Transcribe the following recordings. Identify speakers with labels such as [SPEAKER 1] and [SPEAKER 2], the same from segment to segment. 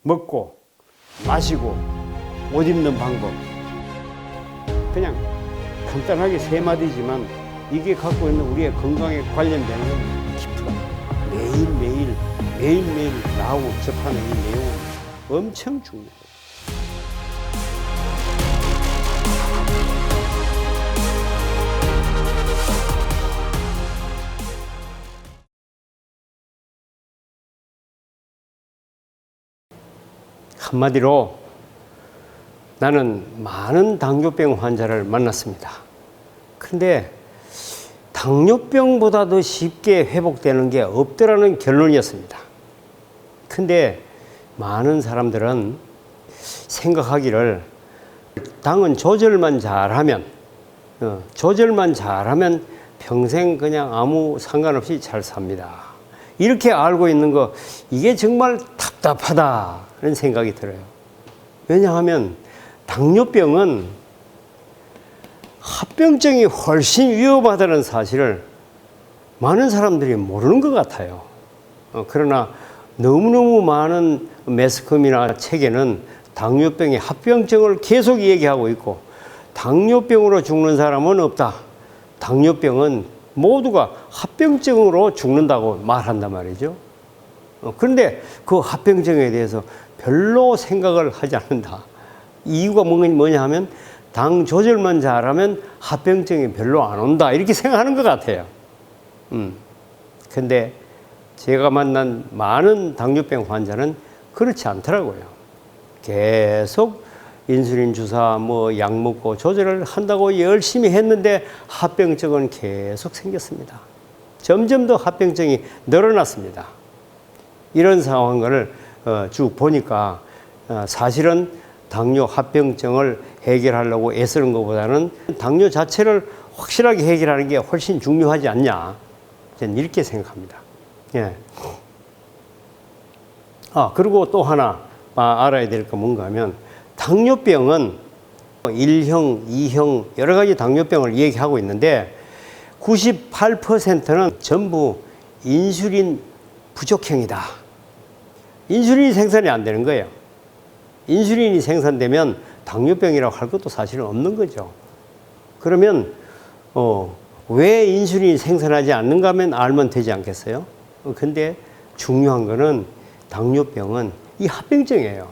[SPEAKER 1] 먹고 마시고 옷 입는 방법, 그냥 간단하게 세 마디지만 이게 갖고 있는 우리의 건강에 관련되는 건 깊어. 매일매일 나하고 접하는 이 내용은 엄청 중요해요. 한마디로 나는 많은 당뇨병 환자를 만났습니다. 그런데 당뇨병보다 더 쉽게 회복되는 게 없더라는 결론이었습니다. 근데 많은 사람들은 생각하기를 당은 조절만 잘하면 평생 그냥 아무 상관없이 잘 삽니다. 이렇게 알고 있는 거, 이게 정말 답답하다는 생각이 들어요. 왜냐하면 당뇨병은 합병증이 훨씬 위험하다는 사실을 많은 사람들이 모르는 것 같아요. 그러나 너무너무 많은 매스컴이나 책에는 당뇨병의 합병증을 계속 얘기하고 있고, 당뇨병으로 죽는 사람은 없다. 당뇨병은 모두가 합병증으로 죽는다고 말한단 말이죠. 그런데 그 합병증에 대해서 별로 생각을 하지 않는다. 이유가 뭐냐 하면 당 조절만 잘하면 합병증이 별로 안 온다, 이렇게 생각하는 것 같아요. 근데 제가 만난 많은 당뇨병 환자는 그렇지 않더라고요. 계속 인슐린 주사, 약 먹고 조절을 한다고 열심히 했는데 합병증은 계속 생겼습니다. 점점 더 합병증이 늘어났습니다. 이런 상황을 쭉 보니까 사실은 당뇨 합병증을 해결하려고 애쓰는 것보다는 당뇨 자체를 확실하게 해결하는 게 훨씬 중요하지 않냐, 저는 이렇게 생각합니다. 예. 그리고 또 하나 알아야 될 거 뭔가 하면, 당뇨병은 1형, 2형 여러 가지 당뇨병을 얘기하고 있는데 98%는 전부 인슐린 부족형이다. 인슐린이 생산이 안 되는 거예요. 인슐린이 생산되면 당뇨병이라고 할 것도 사실은 없는 거죠. 그러면 왜 인슐린이 생산하지 않는가 하면 알면 되지 않겠어요? 근데 중요한 거는 당뇨병은 이 합병증이에요.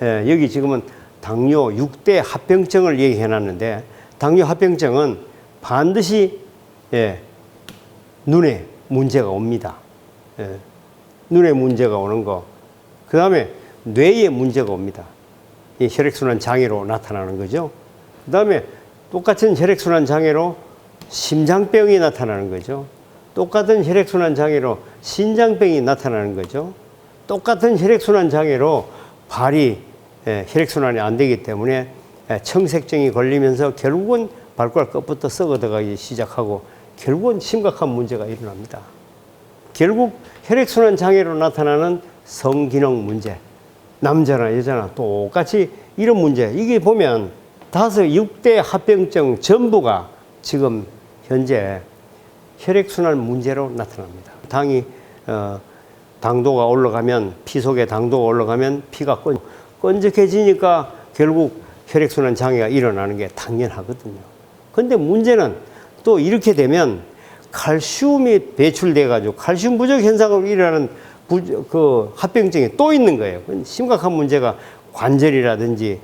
[SPEAKER 1] 예, 여기 지금은 당뇨 6대 합병증을 얘기해 놨는데, 당뇨 합병증은 반드시 눈에 문제가 옵니다. 눈에 문제가 오는 거, 그 다음에 뇌에 문제가 옵니다. 이 혈액순환 장애로 나타나는 거죠. 그 다음에 똑같은 혈액순환 장애로 심장병이 나타나는 거죠. 똑같은 혈액순환 장애로 신장병이 나타나는 거죠. 똑같은 혈액순환 장애로 발이 혈액순환이 안 되기 때문에 청색증이 걸리면서 결국은 발가락 끝부터 썩어 들어가기 시작하고 결국은 심각한 문제가 일어납니다. 결국 혈액순환 장애로 나타나는 성기능 문제, 남자나 여자나 똑같이 이런 문제, 이게 보면 6대 합병증 전부가 지금 현재 혈액순환 문제로 나타납니다. 당도가 올라가면, 피 속에 당도가 올라가면 피가 끈적해지니까 결국 혈액순환 장애가 일어나는 게 당연하거든요. 근데 문제는 또 이렇게 되면 칼슘이 배출돼 가지고 칼슘 부족 현상으로 일어나는 그 합병증이 또 있는 거예요. 심각한 문제가 관절이라든지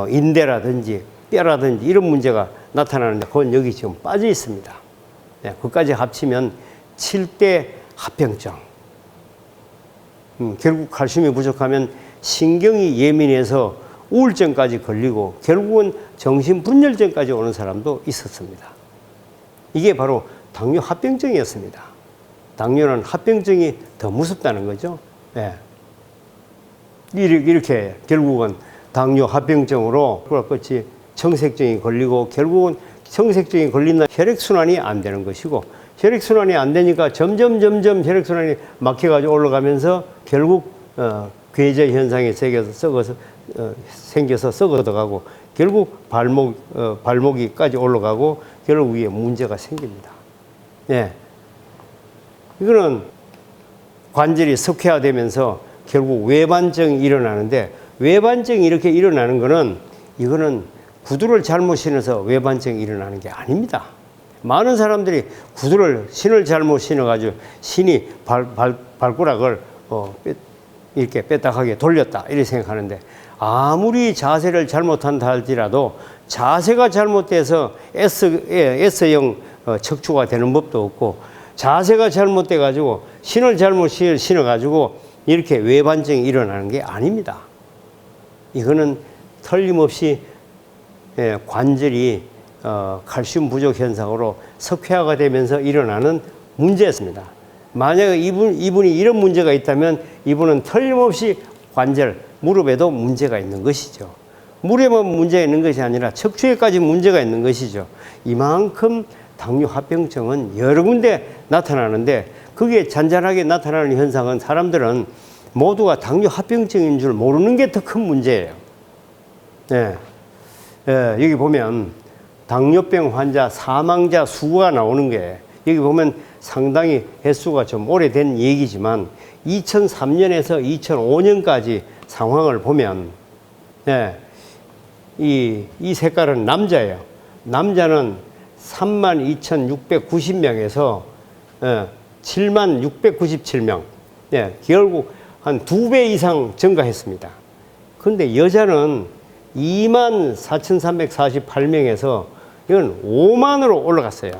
[SPEAKER 1] 인대라든지 뼈라든지 이런 문제가 나타나는데, 그건 여기 지금 빠져 있습니다. 그까지 합치면 7대 합병증. 결국 칼슘이 부족하면 신경이 예민해서 우울증까지 걸리고 결국은 정신분열증까지 오는 사람도 있었습니다. 이게 바로 당뇨 합병증이었습니다. 당뇨는 합병증이 더 무섭다는 거죠. 이렇게 결국은 당뇨 합병증으로 끝이 청색증이 걸리고, 결국은 청색증이 걸린다 혈액순환이 안 되는 것이고, 혈액순환이 안 되니까 점점 혈액순환이 막혀가지고 올라가면서 결국 괴제 현상이 생겨서 썩어 들어가고 결국 발목이까지 올라가고 결국 위에 문제가 생깁니다. 이거는 관절이 석회화되면서 결국 외반증이 일어나는데, 외반증이 이렇게 일어나는 거는 이거는 구두를 잘못 신어서 외반증이 일어나는 게 아닙니다. 많은 사람들이 구두를 신을 잘못 신어가지고 신이 발가락을 이렇게 빼딱하게 돌렸다 이렇게 생각하는데, 아무리 자세를 잘못한다 할지라도 자세가 잘못돼서 S형 척추가 되는 법도 없고, 자세가 잘못돼 가지고 신을 잘못 신어 가지고 이렇게 외반증이 일어나는 게 아닙니다. 이거는 틀림없이 관절이 칼슘 부족 현상으로 석회화가 되면서 일어나는 문제였습니다. 만약에 이분이 이런 문제가 있다면 이분은 틀림없이 관절, 무릎에도 문제가 있는 것이죠. 무릎에만 문제가 있는 것이 아니라 척추에까지 문제가 있는 것이죠. 이만큼 당뇨합병증은 여러 군데 나타나는데, 그게 잔잔하게 나타나는 현상은 사람들은 모두가 당뇨합병증인 줄 모르는 게 더 큰 문제예요. 여기 보면 당뇨병 환자 사망자 수가 나오는 게, 여기 보면 상당히 횟수가 좀 오래된 얘기지만 2003년에서 2005년까지 상황을 보면, 이 색깔은 남자예요. 남자는 32,690명에서 7,697명. 결국 한 2배 이상 증가했습니다. 그런데 여자는 24,348명에서 이건 5만으로 올라갔어요.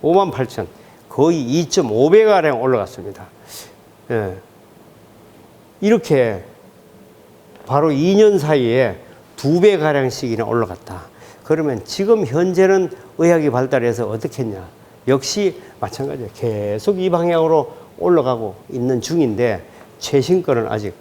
[SPEAKER 1] 5만 8천. 거의 2.5배가량 올라갔습니다. 이렇게 바로 2년 사이에 2배가량씩이나 올라갔다. 그러면 지금 현재는 의학이 발달해서 어떻게 했냐? 역시 마찬가지예요. 계속 이 방향으로 올라가고 있는 중인데, 최신 거는 아직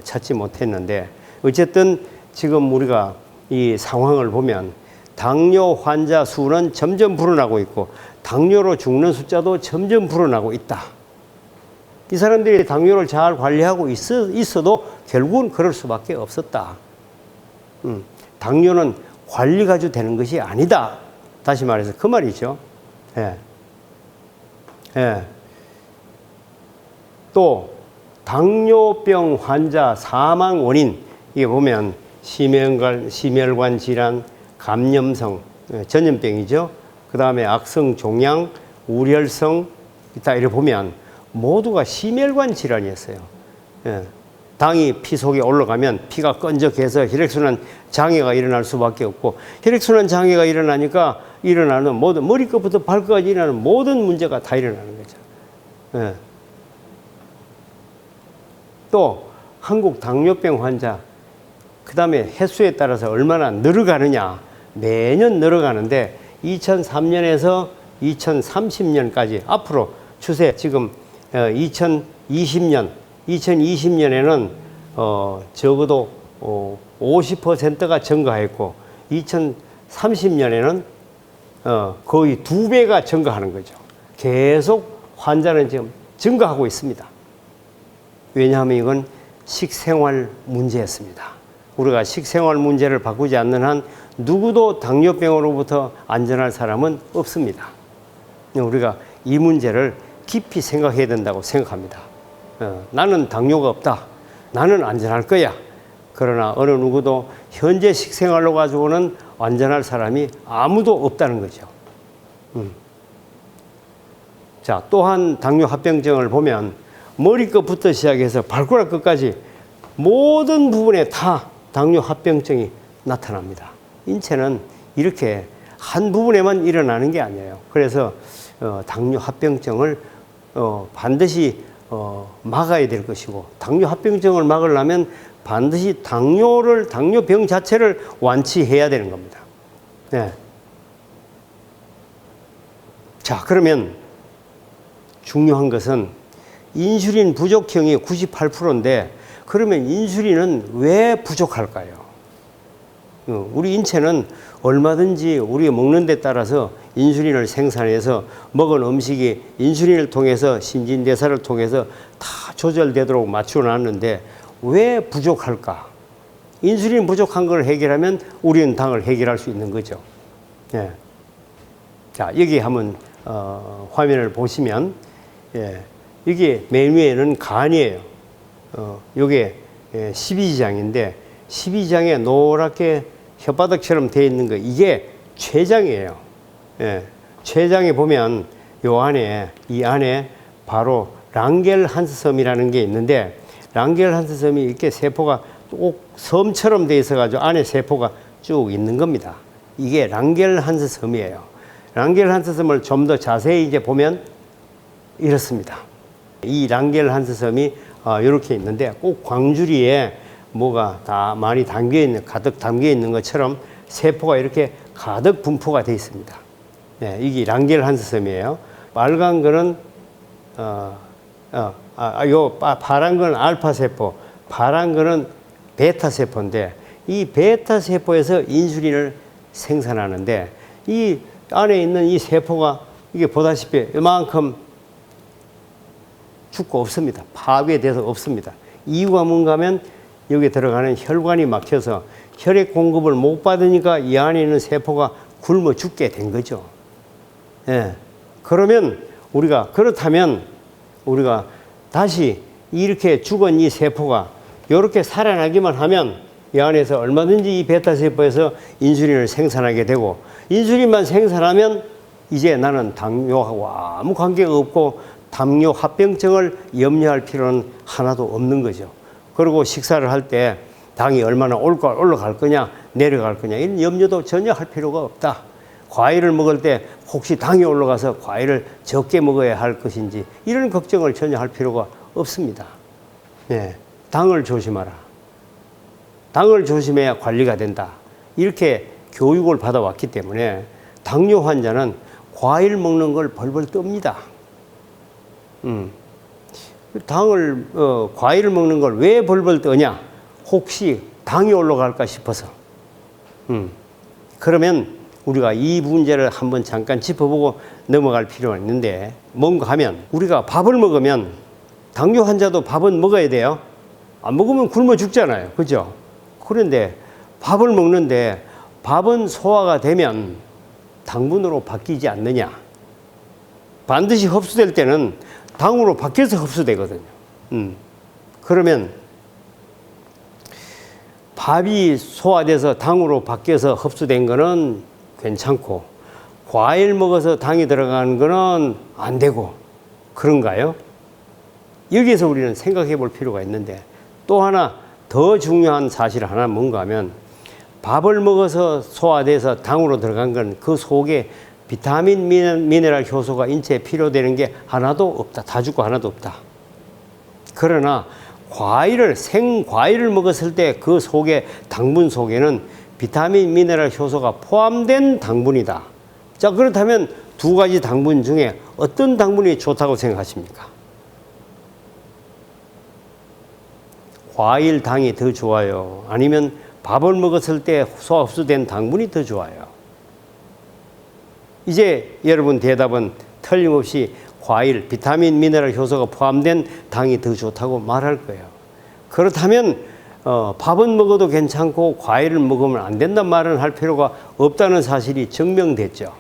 [SPEAKER 1] 찾지 못했는데, 어쨌든 지금 우리가 이 상황을 보면 당뇨 환자 수는 점점 불어나고 있고, 당뇨로 죽는 숫자도 점점 불어나고 있다. 이 사람들이 당뇨를 잘 관리하고 있어도 결국은 그럴 수밖에 없었다. 당뇨는 관리 가지고 되는 것이 아니다. 다시 말해서 그 말이죠. 또 당뇨병 환자 사망 원인, 이게 보면 심혈관 질환, 감염성 전염병이죠. 그 다음에 악성 종양, 우렬성, 이따 이렇게 보면 모두가 심혈관 질환이었어요. 당이 피 속에 올라가면 피가 끈적해서 혈액순환 장애가 일어날 수밖에 없고, 혈액순환 장애가 일어나니까 일어나는 모든, 머리끝부터 발끝까지 일어나는 모든 문제가 다 일어나는 거죠. 또 한국 당뇨병 환자, 그 다음에 횟수에 따라서 얼마나 늘어가느냐, 매년 늘어가는데 2003년에서 2030년까지 앞으로 추세, 지금 2020년에는 적어도 50%가 증가했고, 2030년에는 거의 2배가 증가하는 거죠. 계속 환자는 지금 증가하고 있습니다. 왜냐하면 이건 식생활 문제였습니다. 우리가 식생활 문제를 바꾸지 않는 한 누구도 당뇨병으로부터 안전할 사람은 없습니다. 우리가 이 문제를 깊이 생각해야 된다고 생각합니다. 나는 당뇨가 없다. 나는 안전할 거야. 그러나 어느 누구도 현재 식생활로 가지고는 안전할 사람이 아무도 없다는 거죠. 자, 또한 당뇨합병증을 보면 머리끝부터 시작해서 발가락 끝까지 모든 부분에 다 당뇨합병증이 나타납니다. 인체는 이렇게 한 부분에만 일어나는 게 아니에요. 그래서 당뇨합병증을 반드시 막아야 될 것이고, 당뇨합병증을 막으려면 반드시 당뇨병 자체를 완치해야 되는 겁니다. 자, 그러면 중요한 것은 인슐린 부족형이 98%인데, 그러면 인슐린은 왜 부족할까요? 우리 인체는 얼마든지 우리가 먹는 데 따라서 인슐린을 생산해서 먹은 음식이 인슐린을 통해서 신진대사를 통해서 다 조절되도록 맞춰놨는데 왜 부족할까? 인슐린 부족한 걸 해결하면 우리는 당을 해결할 수 있는 거죠. 자, 여기 한번 화면을 보시면, 이게 맨 위에는 간이에요. 요게 12지장인데 12지장에 노랗게 혓바닥처럼 되어 있는 거 이게 췌장이에요. 예, 췌장에 보면 이 안에 바로 랑겔한스섬이라는 게 있는데 랑겔한스섬이 이렇게 세포가 꼭 섬처럼 되어 있어가지고 안에 세포가 쭉 있는 겁니다. 이게 랑겔한스섬이에요. 랑겔한스섬을 좀 더 자세히 이제 보면 이렇습니다. 이 랑겔한스섬이 이렇게 있는데 꼭 광주리에 뭐가 다 많이 가득 담겨 있는 것처럼 세포가 이렇게 가득 분포가 되어 있습니다. 네, 이게 랑겔한스섬이에요. 빨간 거는 파란 거는 알파 세포, 파란 거는 베타 세포인데 이 베타 세포에서 인슐린을 생산하는데 이 안에 있는 이 세포가 이게 보다시피 이만큼 죽고 없습니다. 파괴돼서 없습니다. 이유가 뭔가 하면 여기 들어가는 혈관이 막혀서 혈액 공급을 못 받으니까 이 안에 있는 세포가 굶어 죽게 된 거죠. 예. 그렇다면 우리가 다시 이렇게 죽은 이 세포가 이렇게 살아나기만 하면 이 안에서 얼마든지 이 베타세포에서 인슐린을 생산하게 되고 인슐린만 생산하면 이제 나는 당뇨하고 아무 관계가 없고 당뇨 합병증을 염려할 필요는 하나도 없는 거죠. 그리고 식사를 할 때 당이 얼마나 올라갈 거냐 내려갈 거냐 이런 염려도 전혀 할 필요가 없다. 과일을 먹을 때 혹시 당이 올라가서 과일을 적게 먹어야 할 것인지 이런 걱정을 전혀 할 필요가 없습니다. 네, 당을 조심하라. 당을 조심해야 관리가 된다. 이렇게 교육을 받아왔기 때문에 당뇨 환자는 과일 먹는 걸 벌벌 떱니다. 과일을 먹는 걸 왜 벌벌 떠냐? 혹시 당이 올라갈까 싶어서. 그러면 우리가 이 문제를 한번 잠깐 짚어보고 넘어갈 필요가 있는데 뭔가 하면 우리가 밥을 먹으면 당뇨 환자도 밥은 먹어야 돼요. 안 먹으면 굶어 죽잖아요. 그죠? 그런데 밥을 먹는데 밥은 소화가 되면 당분으로 바뀌지 않느냐? 반드시 흡수될 때는 당으로 바뀌어서 흡수되거든요. 그러면 밥이 소화돼서 당으로 바뀌어서 흡수된 거는 괜찮고 과일 먹어서 당이 들어가는 거는 안 되고 그런가요? 여기에서 우리는 생각해 볼 필요가 있는데 또 하나 더 중요한 사실 하나 뭔가 하면 밥을 먹어서 소화돼서 당으로 들어간 건 그 속에 비타민, 미네랄 효소가 인체에 필요되는 게 하나도 없다. 다 죽고 하나도 없다. 그러나 생과일을 먹었을 때 그 속에 당분 속에는 비타민, 미네랄 효소가 포함된 당분이다. 자, 그렇다면 두 가지 당분 중에 어떤 당분이 좋다고 생각하십니까? 과일 당이 더 좋아요? 아니면 밥을 먹었을 때 소화 흡수된 당분이 더 좋아요? 이제 여러분 대답은 틀림없이 과일, 비타민, 미네랄 효소가 포함된 당이 더 좋다고 말할 거예요. 그렇다면 밥은 먹어도 괜찮고 과일을 먹으면 안 된다는 말은 할 필요가 없다는 사실이 증명됐죠.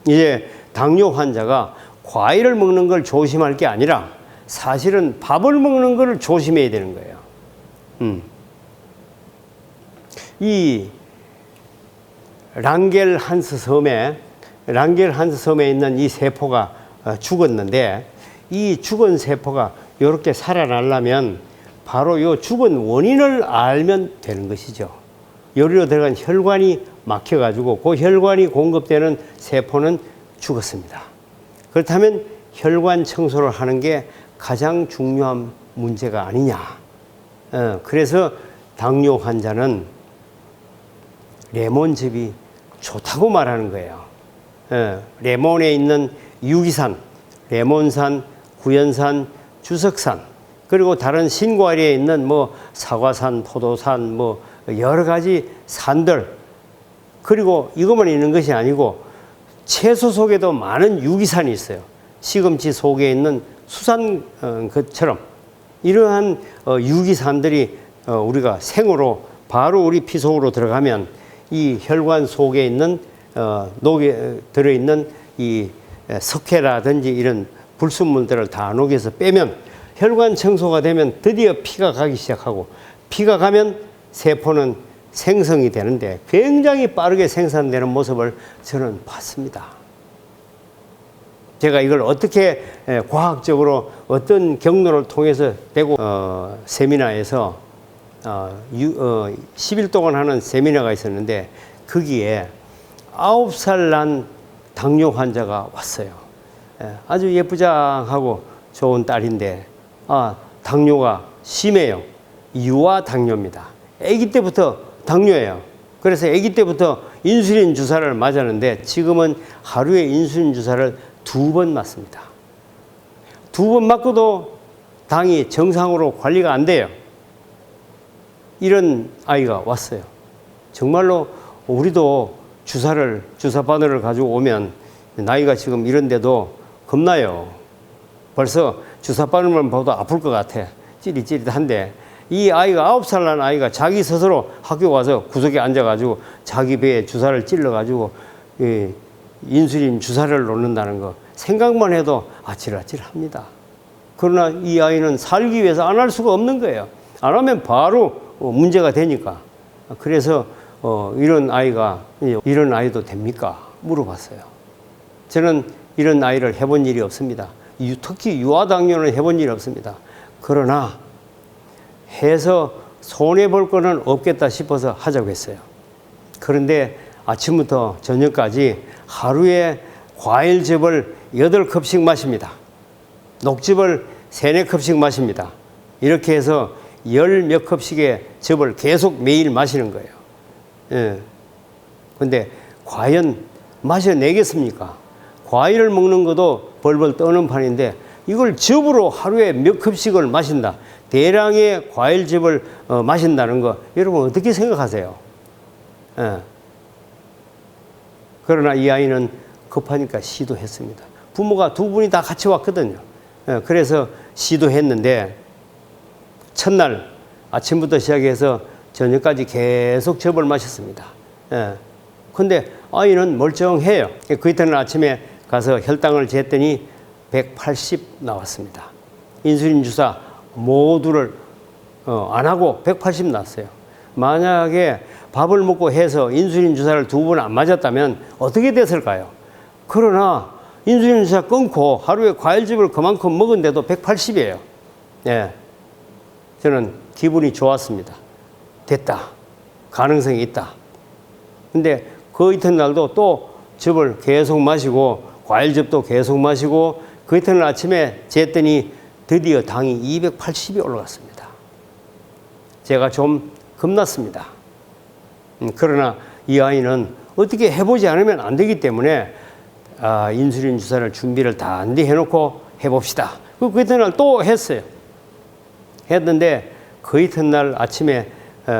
[SPEAKER 1] 이제 당뇨 환자가 과일을 먹는 걸 조심할 게 아니라 사실은 밥을 먹는 걸 조심해야 되는 거예요. 이 랑겔한스섬에 있는 이 세포가 죽었는데 이 죽은 세포가 이렇게 살아나려면 바로 이 죽은 원인을 알면 되는 것이죠. 여기로 들어간 혈관이 막혀가지고 그 혈관이 공급되는 세포는 죽었습니다. 그렇다면 혈관 청소를 하는 게 가장 중요한 문제가 아니냐. 그래서 당뇨 환자는 레몬즙이 좋다고 말하는 거예요. 레몬에 있는 유기산, 레몬산, 구연산, 주석산, 그리고 다른 신과일에 있는 뭐 사과산, 포도산, 뭐 여러 가지 산들, 그리고 이것만 있는 것이 아니고 채소 속에도 많은 유기산이 있어요. 시금치 속에 있는 수산 것처럼 이러한 유기산들이 우리가 생으로 바로 우리 피 속으로 들어가면 이 혈관 속에 있는 녹에 들어있는 이 석회라든지 이런 불순물들을 다 녹여서 빼면 혈관 청소가 되면 드디어 피가 가기 시작하고, 피가 가면 세포는 생성이 되는데 굉장히 빠르게 생산되는 모습을 저는 봤습니다. 제가 이걸 어떻게 과학적으로 어떤 경로를 통해서 대구 세미나에서 10일 동안 하는 세미나가 있었는데, 거기에 9살 난 당뇨 환자가 왔어요. 아주 예쁘장하고 좋은 딸인데 당뇨가 심해요. 유아 당뇨입니다. 아기 때부터 당뇨예요. 그래서 아기 때부터 인슐린 주사를 맞았는데 지금은 하루에 인슐린 주사를 2번 맞습니다. 2번 맞고도 당이 정상으로 관리가 안 돼요. 이런 아이가 왔어요. 정말로 우리도 주사 바늘을 가지고 오면 나이가 지금 이런데도 겁나요. 벌써 주사 바늘만 봐도 아플 것 같아. 찌릿찌릿한데, 이 아이가 9살 난 아이가 자기 스스로 학교 가서 구석에 앉아가지고 자기 배에 주사를 찔러가지고 인슐린 주사를 놓는다는 거 생각만 해도 아찔아찔합니다. 그러나 이 아이는 살기 위해서 안 할 수가 없는 거예요. 안 하면 바로 문제가 되니까. 그래서 이런 아이도 됩니까? 물어봤어요. 저는 이런 아이를 해본 일이 없습니다. 특히 유아당뇨는 해본 일이 없습니다. 그러나 해서 손해볼 거는 없겠다 싶어서 하자고 했어요. 그런데 아침부터 저녁까지 하루에 과일즙을 8컵씩 마십니다. 녹즙을 3, 4컵씩 마십니다. 이렇게 해서 10몇 컵씩의 즙을 계속 매일 마시는 거예요. 근데 과연 마셔내겠습니까? 과일을 먹는 것도 벌벌 떠는 판인데 이걸 즙으로 하루에 몇 컵씩을 마신다. 대량의 과일즙을 마신다는 거 여러분 어떻게 생각하세요? 그러나 이 아이는 급하니까 시도했습니다. 부모가 2분이 다 같이 왔거든요. 그래서 시도했는데 첫날 아침부터 시작해서 저녁까지 계속 즙을 마셨습니다. 근데 아이는 멀쩡해요. 그 이튿날 아침에 가서 혈당을 쟀더니 180 나왔습니다. 인슐린 주사 모두를 안 하고 180 나왔어요. 만약에 밥을 먹고 해서 인슐린 주사를 2번 안 맞았다면 어떻게 됐을까요? 그러나 인슐린 주사 끊고 하루에 과일즙을 그만큼 먹은데도 180이에요. 저는 기분이 좋았습니다. 됐다. 가능성이 있다. 근데 그 이튿날도 또 즙을 계속 마시고 과일즙도 계속 마시고 그 이튿날 아침에 쟀더니 드디어 당이 280이 올라갔습니다. 제가 좀 겁났습니다. 그러나 이 아이는 어떻게 해보지 않으면 안 되기 때문에 인슐린 주사를 준비를 단디 해놓고 해봅시다. 그 이튿날 또 했어요. 했는데 그 이튿날 아침에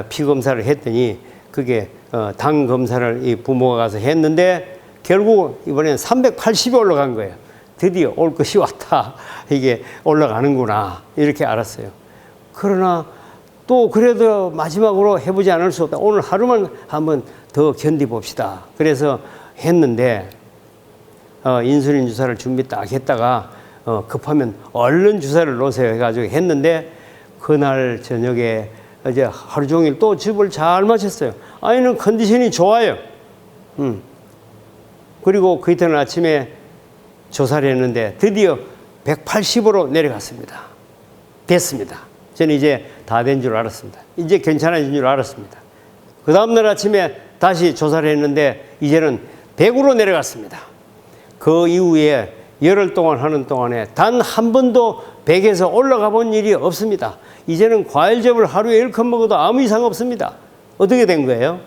[SPEAKER 1] 피 검사를 했더니 그게 당 검사를 이 부모가 가서 했는데 결국 이번엔 380이 올라간 거예요. 드디어 올 것이 왔다. 이게 올라가는구나. 이렇게 알았어요. 그러나 또 그래도 마지막으로 해보지 않을 수 없다. 오늘 하루만 한번 더 견디봅시다. 그래서 했는데 인슐린 주사를 준비 딱 했다가 급하면 얼른 주사를 놓으세요 해가지고 했는데 그날 저녁에 이제 하루 종일 또 즙을 잘 마셨어요. 아이는 컨디션이 좋아요. 그리고 그 이튿날 아침에 조사를 했는데 드디어 180으로 내려갔습니다. 됐습니다. 저는 이제 다 된 줄 알았습니다. 이제 괜찮아진 줄 알았습니다. 그 다음날 아침에 다시 조사를 했는데 이제는 100으로 내려갔습니다. 그 이후에 열흘 동안 하는 동안에 단 한 번도 100에서 올라가 본 일이 없습니다. 이제는 과일즙을 하루에 1컵 먹어도 아무 이상 없습니다. 어떻게 된 거예요?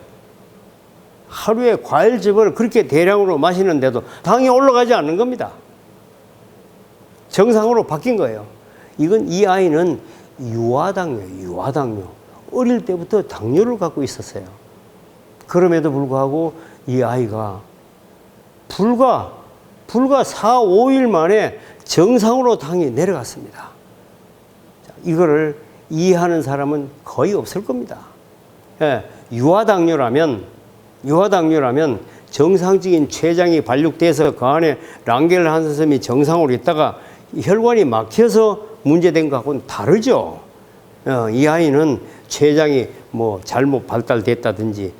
[SPEAKER 1] 하루에 과일즙을 그렇게 대량으로 마시는데도 당이 올라가지 않는 겁니다. 정상으로 바뀐 거예요. 이 아이는 유아당뇨예요. 유아당뇨. 어릴 때부터 당뇨를 갖고 있었어요. 그럼에도 불구하고 이 아이가 불과 4, 5일 만에 정상으로 당이 내려갔습니다. 이거를 이해하는 사람은 거의 없을 겁니다. 유아당뇨라면 정상적인 췌장이 발육돼서 그 안에 랑겔 한스섬이 정상으로 있다가 혈관이 막혀서 문제된 것하고는 다르죠. 이 아이는 췌장이 뭐 잘못 발달됐다든지,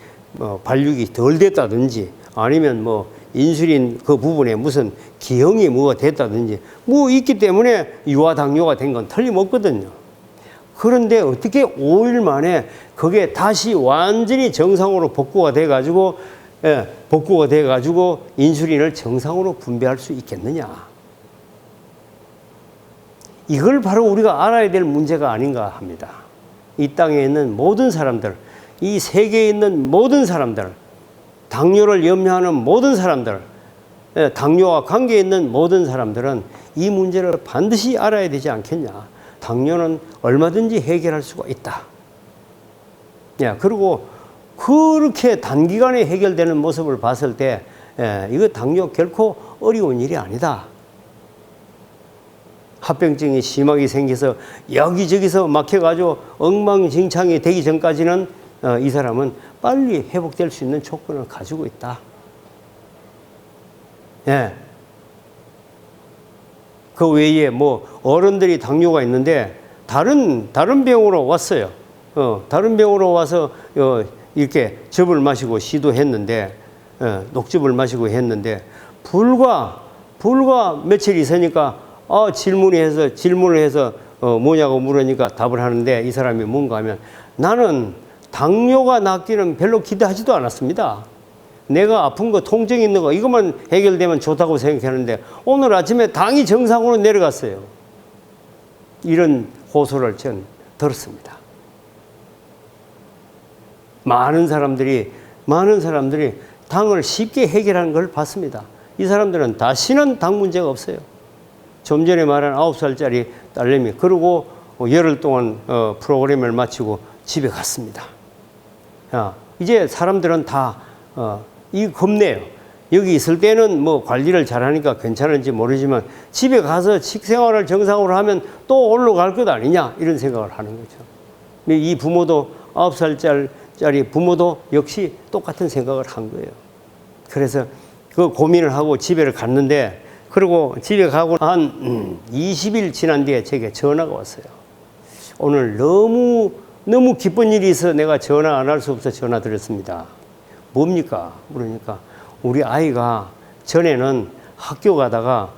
[SPEAKER 1] 발육이 덜 됐다든지, 아니면 뭐 인슐린 그 부분에 무슨 기형이 뭐가 됐다든지, 뭐 있기 때문에 유아당뇨가 된 건 틀림없거든요. 그런데 어떻게 5일 만에 그게 다시 완전히 정상으로 복구가 돼가지고, 인슐린을 정상으로 분비할 수 있겠느냐. 이걸 바로 우리가 알아야 될 문제가 아닌가 합니다. 이 땅에 있는 모든 사람들, 이 세계에 있는 모든 사람들, 당뇨를 염려하는 모든 사람들, 당뇨와 관계 있는 모든 사람들은 이 문제를 반드시 알아야 되지 않겠냐. 당뇨는 얼마든지 해결할 수가 있다. 그리고 그렇게 단기간에 해결되는 모습을 봤을 때, 이거 당뇨 결코 어려운 일이 아니다. 합병증이 심하게 생겨서 여기저기서 막혀가지고 엉망진창이 되기 전까지는 이 사람은 빨리 회복될 수 있는 조건을 가지고 있다. 그 외에 뭐 어른들이 당뇨가 있는데 다른 병으로 왔어요. 다른 병으로 와서 이렇게 즙을 마시고 시도했는데, 녹즙을 마시고 했는데 불과 며칠 있으니까 질문을 해서 뭐냐고 물으니까 답을 하는데, 이 사람이 뭔가 하면, 나는 당뇨가 낫기는 별로 기대하지도 않았습니다. 내가 아픈 거, 통증 있는 거, 이것만 해결되면 좋다고 생각하는데 오늘 아침에 당이 정상으로 내려갔어요. 이런 호소를 전 들었습니다. 많은 사람들이 당을 쉽게 해결하는 걸 봤습니다. 이 사람들은 다시는 당 문제가 없어요. 좀 전에 말한 9살짜리 딸내미, 그리고 열흘 동안 프로그램을 마치고 집에 갔습니다. 이제 사람들은 다 이 겁내요. 여기 있을 때는 뭐 관리를 잘하니까 괜찮은지 모르지만 집에 가서 식생활을 정상으로 하면 또 올라갈 것 아니냐, 이런 생각을 하는 거죠. 이 부모도, 9살짜리 부모도 역시 똑같은 생각을 한 거예요. 그래서 그 고민을 하고 집에 갔는데, 그리고 집에 가고 한 20일 지난 뒤에 제게 전화가 왔어요. 오늘 너무 기쁜 일이 있어 내가 전화 안 할 수 없어 전화 드렸습니다. 뭡니까? 그러니까 우리 아이가 전에는 학교 가다가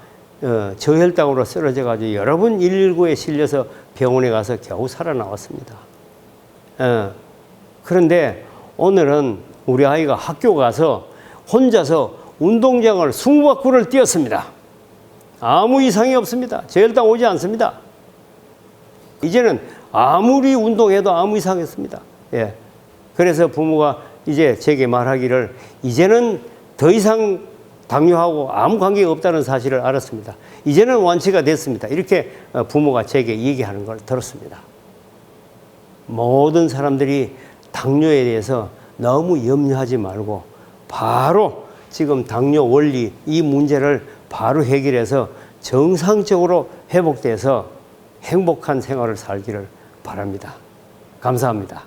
[SPEAKER 1] 저혈당으로 쓰러져가지고 여러 번 119에 실려서 병원에 가서 겨우 살아나왔습니다. 그런데 오늘은 우리 아이가 학교 가서 혼자서 운동장을 20바퀴를 뛰었습니다. 아무 이상이 없습니다. 저혈당 오지 않습니다. 이제는 아무리 운동해도 아무 이상이 없습니다. 그래서 부모가 이제 제게 말하기를, 이제는 더 이상 당뇨하고 아무 관계가 없다는 사실을 알았습니다. 이제는 완치가 됐습니다. 이렇게 부모가 제게 얘기하는 걸 들었습니다. 모든 사람들이 당뇨에 대해서 너무 염려하지 말고 바로 지금 당뇨 원리, 이 문제를 바로 해결해서 정상적으로 회복돼서 행복한 생활을 살기를 바랍니다. 감사합니다.